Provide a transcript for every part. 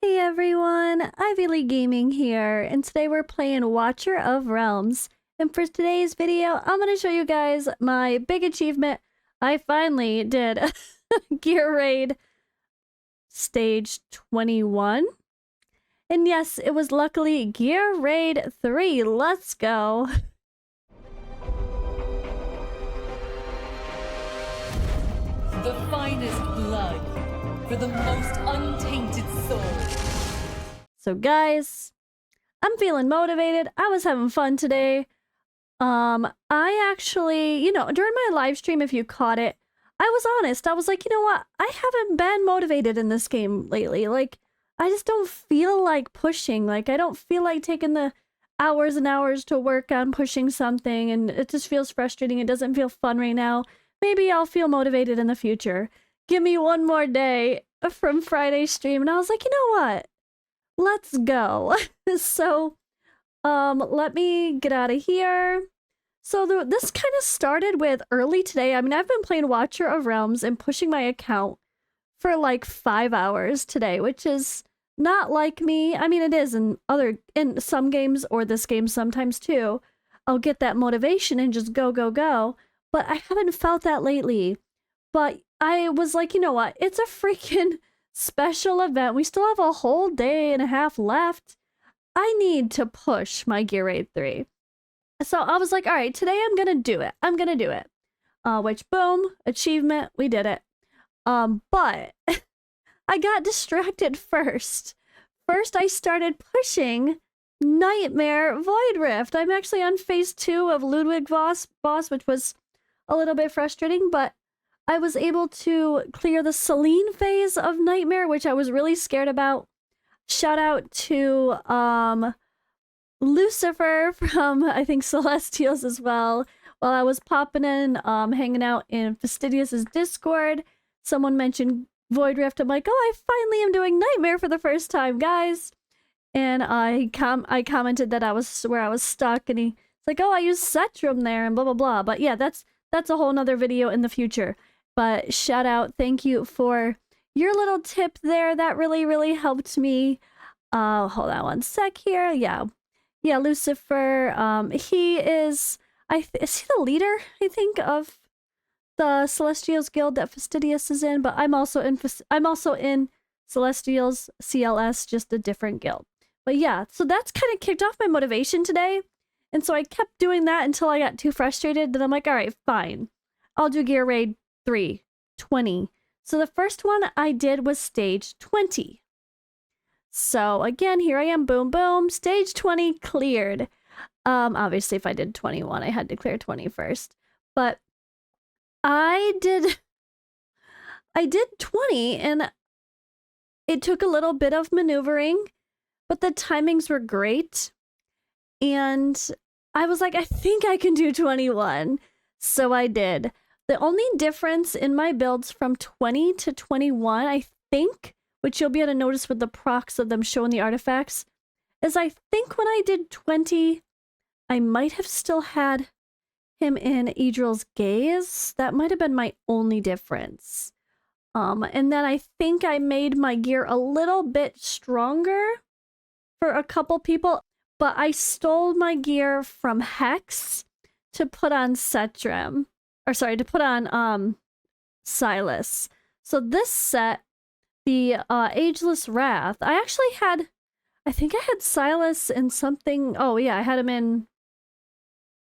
Hey everyone, Ivy League Gaming here, and today we're playing Watcher of Realms. And for today's video, I'm going to show you guys my big achievement. I finally did Gear Raid Stage 21. And yes, it was luckily Gear Raid 3. Let's go. The finest blood for the most untainted soul. So guys, I'm feeling motivated. I was having fun today. I actually, during my live stream, if you caught it, I was honest. I was like, you know what? I haven't been motivated in this game lately. Like, I just don't feel like pushing. Like, I don't feel like taking the hours and hours to work on pushing something, and it just feels frustrating. It doesn't feel fun right now. Maybe I'll feel motivated in the future. Give me one more day from Friday's stream, and I was like, you know what? Let's go. So, let me get out of here. So this kind of started with early today. I mean, I've been playing Watcher of Realms and pushing my account for like 5 hours today, which is not like me. I mean, it is in some games or this game sometimes too. I'll get that motivation and just go, go, go. But I haven't felt that lately. But I was like, you know what? It's a freaking special event. We still have a whole day and a half left. I need to push my Gear Raid 3. So I was like, all right, today I'm gonna do it. I'm gonna do it. Which boom, achievement, we did it. But I got distracted first. First, I started pushing Nightmare Void Rift. I'm actually on phase 2 of Ludwig boss, which was a little bit frustrating, but I was able to clear the Selene phase of Nightmare, which I was really scared about. Shout out to Lucifer from, I think, Celestials as well. While I was popping in, hanging out in Fastidious's Discord, someone mentioned Void Rift. I'm like, oh, I finally am doing Nightmare for the first time, guys. And I commented that I was where I was stuck, and he's like, oh, I use Setrum there, and blah, blah, blah. But yeah, that's a whole nother video in the future. But shout out, thank you for your little tip there. That really, really helped me. Hold on one sec here. Yeah, Lucifer. He is. Is he the leader? I think of the Celestials Guild that Fastidious is in. But I'm also in Celestials CLS, just a different guild. But yeah, so that's kind of kicked off my motivation today, and so I kept doing that until I got too frustrated. Then I'm like, all right, fine, I'll do Gear Raid 3, 20. So the first one I did was stage 20. So again, here I am, boom, boom, stage 20 cleared. Obviously, if I did 21, I had to clear 20 first. But I did 20, and it took a little bit of maneuvering, but the timings were great. And I was like, I think I can do 21. So I did. The only difference in my builds from 20 to 21, I think, which you'll be able to notice with the procs of them showing the artifacts, is I think when I did 20, I might have still had him in Idril's Gaze. That might have been my only difference. And then I think I made my gear a little bit stronger for a couple people, but I stole my gear from Hex to put on Setrum. Or sorry, to put on Silas. So this set, the Ageless Wrath, I think I had Silas in something. Oh yeah, I had him in,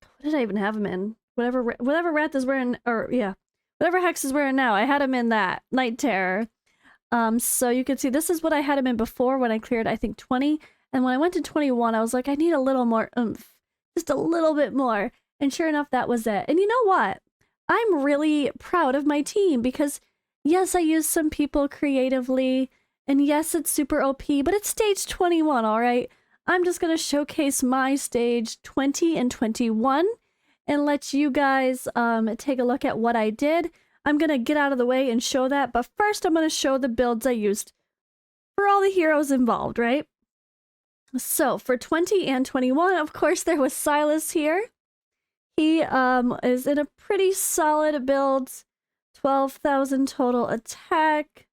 what did I even have him in? Whatever Wrath is wearing, or yeah, whatever Hex is wearing now, I had him in that, Night Terror. So you can see this is what I had him in before when I cleared, I think, 20. And when I went to 21, I was like, I need a little more oomph. Just a little bit more. And sure enough, that was it. And you know what? I'm really proud of my team because, yes, I used some people creatively. And yes, it's super OP, but it's stage 21, all right? I'm just going to showcase my stage 20 and 21 and let you guys take a look at what I did. I'm going to get out of the way and show that. But first, I'm going to show the builds I used for all the heroes involved, right? So for 20 and 21, of course, there was Silas here. He is in a pretty solid build, 12,000 total attack.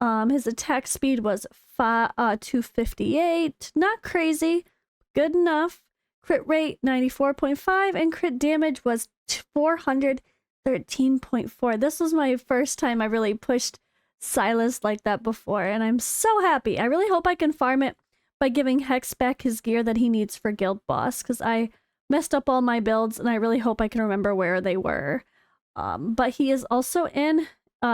His attack speed was 258. Not crazy. Good enough. Crit rate 94.5 and crit damage was 413.4. This was my first time I really pushed Silas like that before, and I'm so happy. I really hope I can farm it by giving Hex back his gear that he needs for Guild Boss, because I messed up all my builds, and I really hope I can remember where they were. But he is also in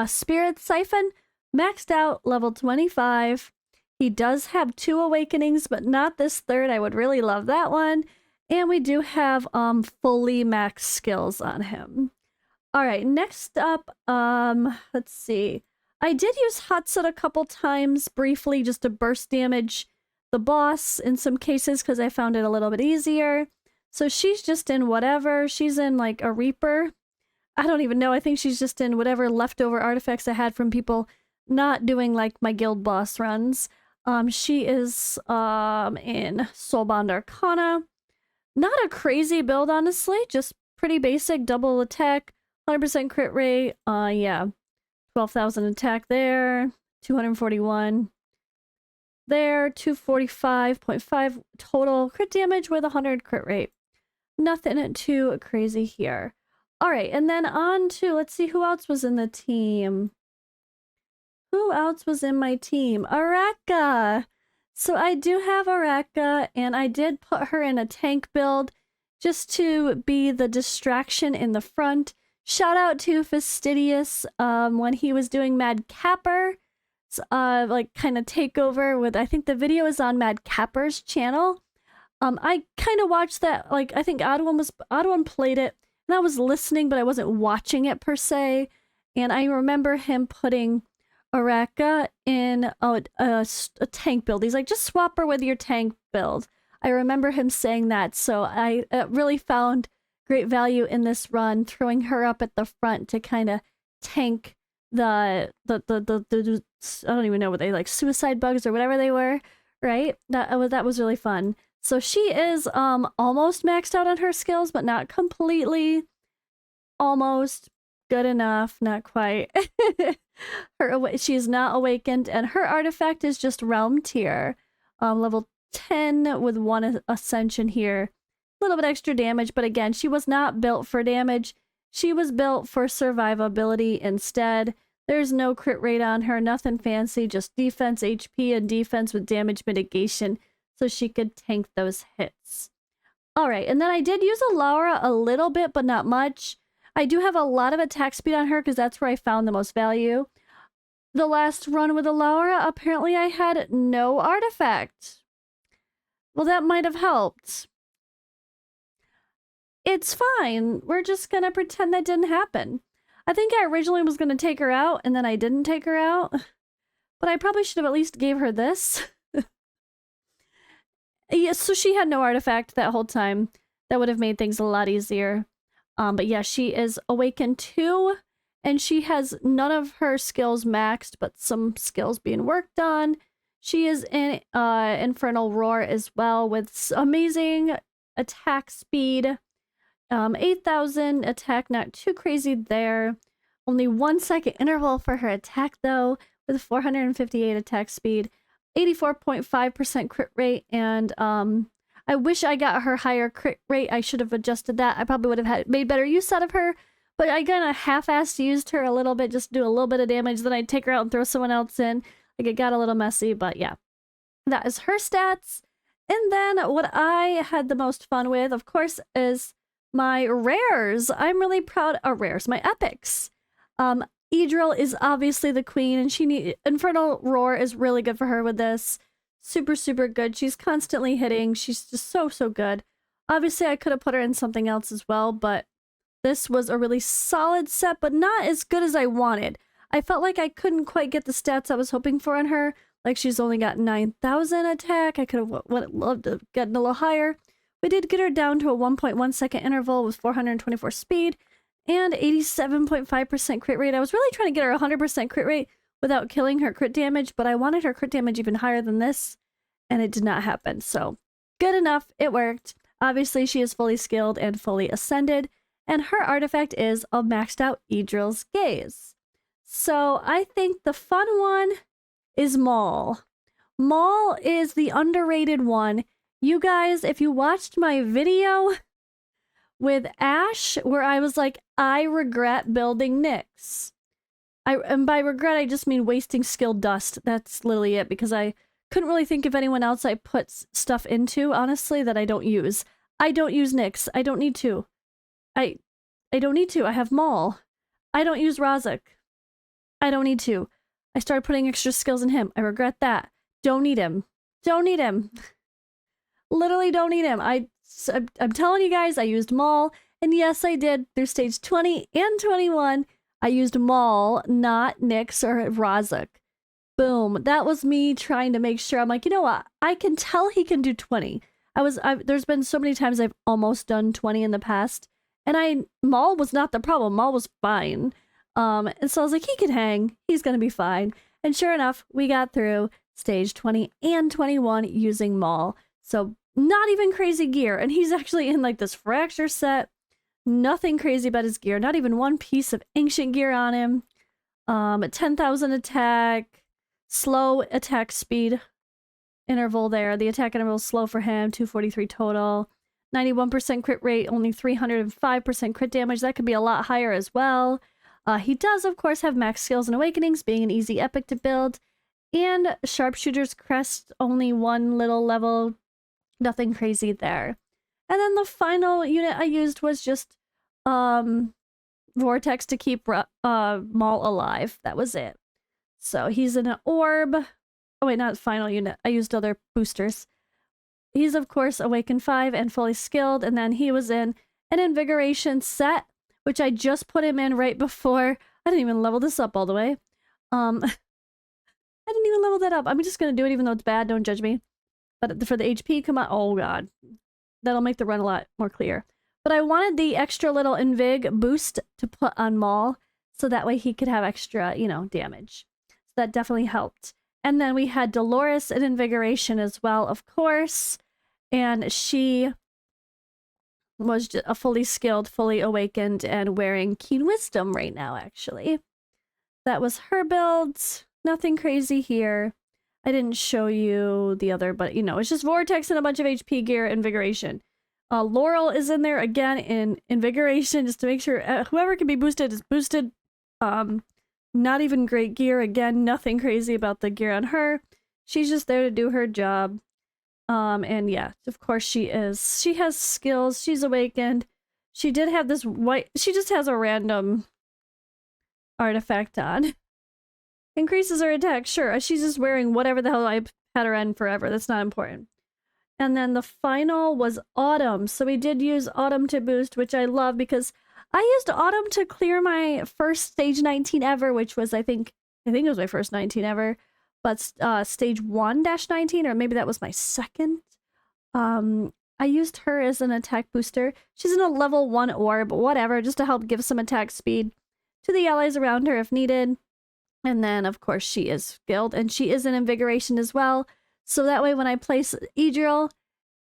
Spirit Siphon, maxed out, level 25. He does have 2 awakenings, but not this third. I would really love that one. And we do have fully maxed skills on him. All right, next up, let's see. I did use Hatsuda a couple times briefly just to burst damage the boss in some cases because I found it a little bit easier. So she's just in whatever. She's in like a Reaper. I don't even know. I think she's just in whatever leftover artifacts I had from people not doing like my guild boss runs. She is in Soulbound Arcana. Not a crazy build, honestly. Just pretty basic. Double attack, 100% crit rate. Yeah. 12,000 attack there. 241 there. 245.5 total crit damage with 100 crit rate. Nothing too crazy here. All right, and then on to, let's see who else was in the team. Who else was in my team? Araka. So I do have Araka, and I did put her in a tank build just to be the distraction in the front. Shout out to Fastidious when he was doing Mad Capper, like kind of takeover with, I think the video is on Mad Capper's channel. I kind of watched that, like I think Oddone played it, and I was listening, but I wasn't watching it per se. And I remember him putting Araka in a tank build. He's like, just swap her with your tank build. I remember him saying that, so I really found great value in this run, throwing her up at the front to kind of tank the I don't even know what they like, suicide bugs or whatever they were, right? That was really fun. So she is almost maxed out on her skills, but not completely. Almost. Good enough, not quite. She's not awakened, and her artifact is just Realm Tier. Level 10 with 1 ascension here. A little bit extra damage, but again, she was not built for damage. She was built for survivability instead. There's no crit rate on her, nothing fancy, just defense, HP, and defense with damage mitigation, so she could tank those hits. All right, and then I did use Alaura a little bit, but not much. I do have a lot of attack speed on her because that's where I found the most value. The last run with Alaura, apparently I had no artifact. Well, that might have helped. It's fine. We're just gonna pretend that didn't happen. I think I originally was gonna take her out, and then I didn't take her out. But I probably should have at least gave her this. Yeah, so she had no artifact that whole time. That would have made things a lot easier. But yeah, she is Awakened 2, and she has none of her skills maxed, but some skills being worked on. She is in Infernal Roar as well, with amazing attack speed. 8,000 attack, not too crazy there. Only 1 second interval for her attack though, with 458 attack speed. 84.5% crit rate, and I wish I got her higher crit rate. I should have adjusted that. I probably would have made better use out of her, but I kind of half-assed used her a little bit, just to do a little bit of damage, then I'd take her out and throw someone else in. Like, it got a little messy, but yeah. That is her stats. And then what I had the most fun with, of course, is my rares. I'm really proud of rares, my epics. Idril is obviously the queen, and Infernal Roar is really good for her with this. Super, super good. She's constantly hitting. She's just so, so good. Obviously, I could have put her in something else as well, but this was a really solid set, but not as good as I wanted. I felt like I couldn't quite get the stats I was hoping for on her. Like, she's only got 9,000 attack. I could have loved to get a little higher. We did get her down to a 1.1 second interval with 424 speed and 87.5% crit rate. I was really trying to get her 100% crit rate without killing her crit damage, but I wanted her crit damage even higher than this, and it did not happen. So, good enough. It worked. Obviously, she is fully skilled and fully ascended, and her artifact is a maxed out Idril's Gaze. So, I think the fun one is Maul. Maul is the underrated one. You guys, if you watched my video with Ash, where I was like, I regret building Nyx. And by regret, I just mean wasting skill dust. That's literally it, because I couldn't really think of anyone else I put stuff into, honestly, that I don't use. I don't use Nyx. I don't need to. I don't need to. I have Maul. I don't use Razak. I don't need to. I started putting extra skills in him. I regret that. Don't need him. Don't need him. Literally don't need him. I'm telling you guys, I used Maul. And yes, I did. Through stage 20 and 21, I used Maul, not Nyx or Razak. Boom. That was me trying to make sure. I'm like, you know what? I can tell he can do 20. There's been so many times I've almost done 20 in the past. And Maul was not the problem. Maul was fine. And so I was like, he can hang. He's going to be fine. And sure enough, we got through stage 20 and 21 using Maul. So not even crazy gear. And he's actually in like this fracture set. Nothing crazy about his gear. Not even one piece of ancient gear on him. 10,000 attack. Slow attack speed interval there. The attack interval is slow for him. 243 total. 91% crit rate. Only 305% crit damage. That could be a lot higher as well. He does, of course, have max skills and awakenings, being an easy epic to build. And Sharpshooter's Crest, only one little level. Nothing crazy there. And then the final unit I used was just Vortex to keep Maul alive. That was it. So he's in an orb. Oh wait, not final unit. I used other boosters. He's, of course, Awakened 5 and fully skilled. And then he was in an Invigoration set, which I just put him in right before. I didn't even level this up all the way. I didn't even level that up. I'm just going to do it even though it's bad. Don't judge me. But for the HP, come on. Oh, God. That'll make the run a lot more clear. But I wanted the extra little Invig boost to put on Maul, so that way he could have extra, damage. So that definitely helped. And then we had Dolores in Invigoration as well, of course. And she was just a fully skilled, fully awakened, and wearing Keen Wisdom right now, actually. That was her build. Nothing crazy here. I didn't show you the other, but, it's just Vortex and a bunch of HP gear, Invigoration. Laurel is in there again in Invigoration, just to make sure whoever can be boosted is boosted. Not even great gear. Again, nothing crazy about the gear on her. She's just there to do her job. And yeah, of course she is. She has skills. She's awakened. She did have this white... She just has a random artifact on. Increases her attack, sure. She's just wearing whatever the hell I had her on forever. That's not important. And then the final was Autumn. So we did use Autumn to boost, which I love because I used Autumn to clear my first stage 19 ever, which was, I think it was my first 19 ever. But stage 1-19, or maybe that was my second. I used her as an attack booster. She's in a level 1 orb, whatever, just to help give some attack speed to the allies around her if needed. And then, of course, she is skilled, and she is in Invigoration as well. So that way, when I place Idril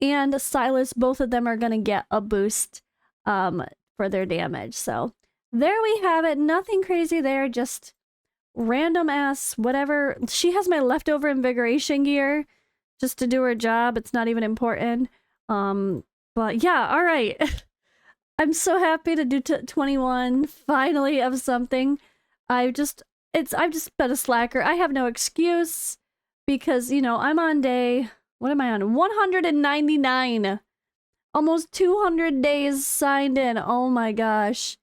and Silas, both of them are going to get a boost for their damage. So there we have it. Nothing crazy there, just random ass whatever. She has my leftover Invigoration gear just to do her job. It's not even important. But yeah, all right. I'm so happy to do 21 finally of something. I've just been a slacker. I have no excuse because, I'm on day, what am I on? 199. Almost 200 days signed in. Oh my gosh.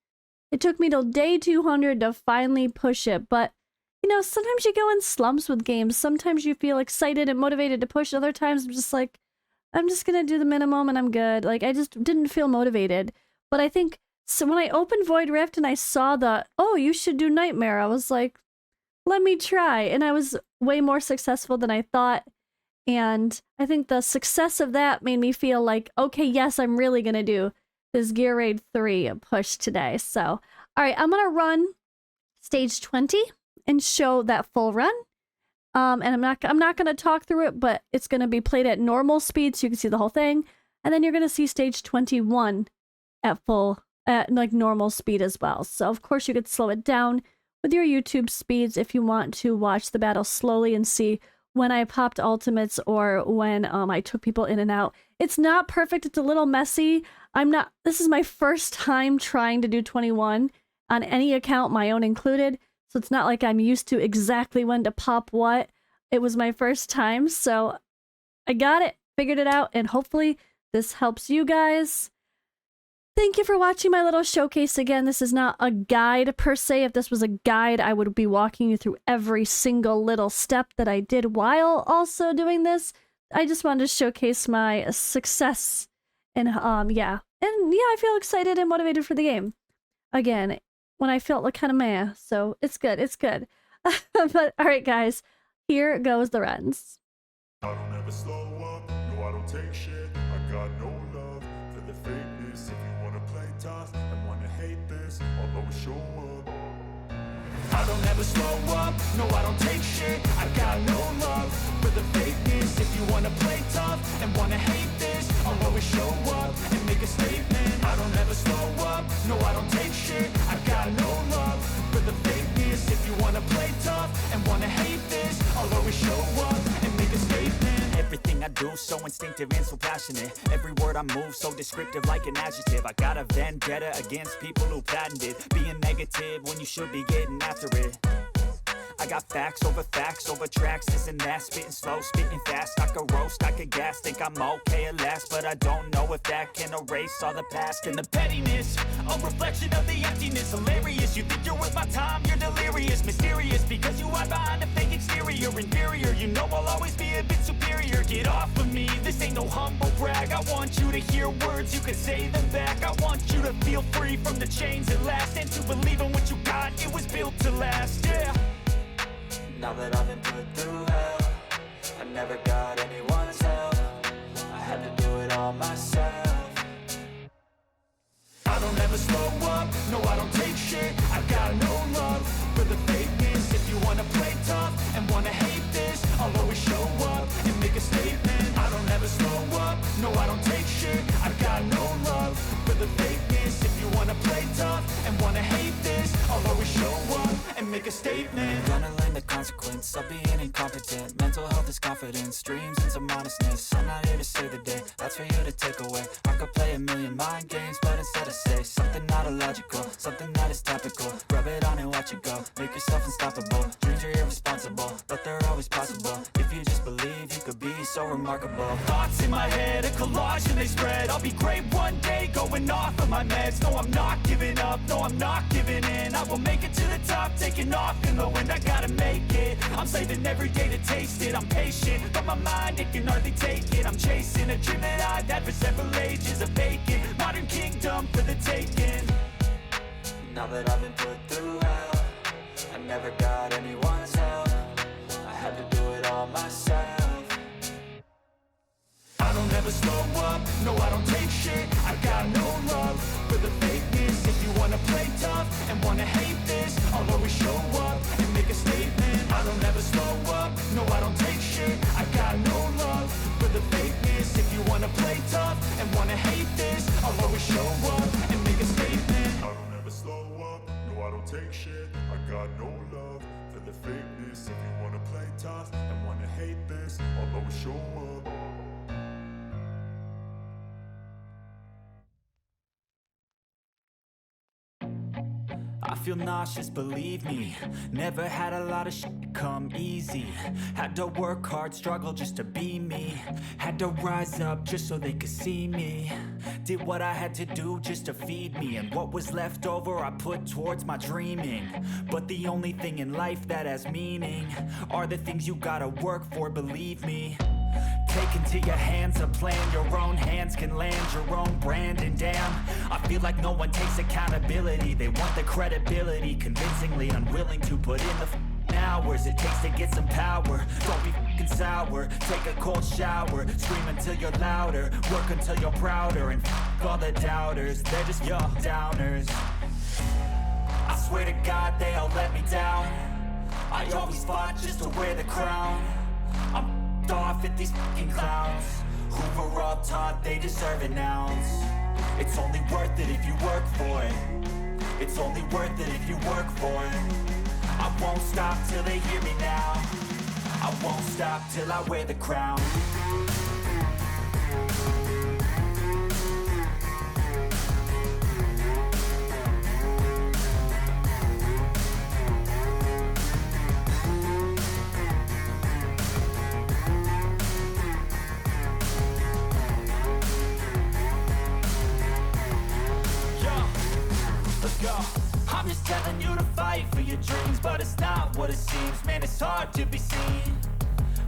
It took me till day 200 to finally push it, but sometimes you go in slumps with games. Sometimes you feel excited and motivated to push. Other times I'm just like, I'm just gonna do the minimum and I'm good. Like, I just didn't feel motivated. But I think, so when I opened Void Rift and I saw you should do Nightmare, I was like, let me try. And I was way more successful than I thought. And I think the success of that made me feel like, okay, yes, I'm really gonna do this Gear Raid 3 push today. So, all right, I'm gonna run stage 20 and show that full run. And I'm not gonna talk through it, but it's gonna be played at normal speed so you can see the whole thing. And then you're gonna see stage 21 at like normal speed as well. So of course you could slow it down with your YouTube speeds if you want to watch the battle slowly and see when I popped ultimates or when I took people in and out. It's not perfect. It's a little messy. This is my first time trying to do 21 on any account, my own included. So it's not like I'm used to exactly when to pop what. It was my first time, so I got it, figured it out, and hopefully this helps you guys. Thank you for watching my little showcase again. This is not a guide per se. If this was a guide, I would be walking you through every single little step that I did while also doing this. I just wanted to showcase my success. And yeah. And yeah, I feel excited and motivated for the game. Again, when I felt like kind of meh. So it's good. It's good. But all right, guys. Here goes the runs. I don't ever slow up. No, I don't take shit. I got no love for the fakeness. If you wanna play tough and wanna hate this, I'll always show up. I don't ever slow up. No, I don't take shit. I got no love for the fakeness. If you wanna play tough and wanna hate this, I'll always show up and make a statement. I don't ever slow up. No, I don't take shit. I got no love for the fakeness. If you wanna play tough and wanna hate this, I'll always show up and make a statement. Everything I do so instinctive and so passionate. Every word I move so descriptive like an adjective. I got a vendetta against people who patented being negative when you should be getting after it. I got facts over tracks, this and that. Spitting slow, spitting fast. I could roast, I could gas. Think I'm okay at last, but I don't know if that can erase all the past. And the pettiness, a reflection of the emptiness. Hilarious, you think you're worth my time, you're delirious. Mysterious, because you hide behind a fake exterior. Inferior, you know I'll always be a bit superior. Get off of me, this ain't no humble brag. I want you to hear words, you can say them back. I want you to feel free from the chains at last, and to believe in what you got, it was built to last, yeah. Now that I've been put through hell, I never got anyone's help. I had to do it all myself. I don't ever slow up. No, I don't take shit. I got no love for the fakeness. If you wanna play tough and wanna hate this, I'll always show up and make a statement. I don't ever slow up. No, I don't take shit. I got no love for the fakeness. If you wanna play tough and wanna hate this, I'll always show up and make a statement. Gonna learn the consequence of being incompetent. Mental health is confidence, dreams and some honestness. I'm not here to save the day, that's for you to take away. I could play a million mind games, but instead I say something not illogical, something that is topical. Rub it on and watch it go, make yourself unstoppable. Dreams are irresponsible, but they're always possible. If you just believe, you could be so remarkable. Thoughts in my head, a collage and they spread. I'll be great one day, going off of my meds. No, I'm not giving up, no, I'm not giving in. I will make it to the top, taking off in the wind. I gotta make it, I'm saving every day to taste it. I'm patient, but my mind, it can hardly take it. I'm chasing a dream that I've had for several ages. A vacant, modern kingdom for the taking. Now that I've been put through hell, I never got anyone's help. I had to do it all myself. I don't ever slow up. No, I don't take shit. I got no love for the fakeness. If you wanna play tough and wanna hate this, I'll always show up and make a statement. I don't ever slow up. No, I don't take shit. I got no love for the fakeness. If you wanna play tough and wanna hate this, I'll always show up and make a statement. I don't ever slow up. No, I don't take shit. I got no love for the fakeness. If you wanna play tough and wanna hate this, I'll always show up. I feel nauseous, believe me. Never had a lot of shit come easy. Had to work hard, struggle just to be me. Had to rise up just so they could see me. Did what I had to do just to feed me. And what was left over I put towards my dreaming. But the only thing in life that has meaning are the things you gotta work for, believe me. Take into your hands a plan, your own hands can land your own brand. And damn, I feel like no one takes accountability. They want the credibility, convincingly unwilling to put in the hours it takes to get some power. Don't be fucking sour, take a cold shower. Scream until you're louder, work until you're prouder. And all the doubters, they're just your downers. I swear to God they all let me down. I always fought just to wear the crown. I'm off at these fucking clowns who were all taught they deserve an ounce. It's only worth it if you work for it. It's only worth it if you work for it. I won't stop till they hear me now. I won't stop till I wear the crown. I'm just telling you to fight for your dreams, but it's not what it seems. Man, it's hard to be seen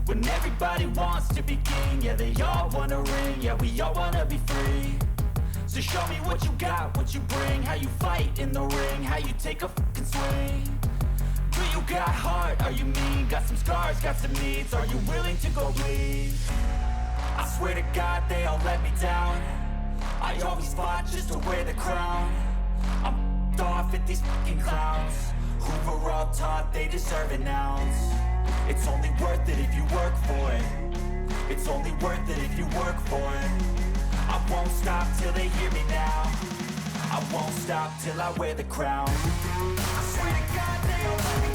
when everybody wants to be king. Yeah, they all wanna ring, yeah, we all wanna be free. So show me what you got, what you bring, how you fight in the ring, how you take a fucking swing. Do you got heart, are you mean? Got some scars, got some needs, are you willing to go bleed? I swear to God they all let me down. I always fought just to wear the crown. I'm off at these fucking clowns who were all taught they deserve an ounce. It's only worth it if you work for it. It's only worth it if you work for it. I won't stop till they hear me now. I won't stop till I wear the crown. I swear to God they all let me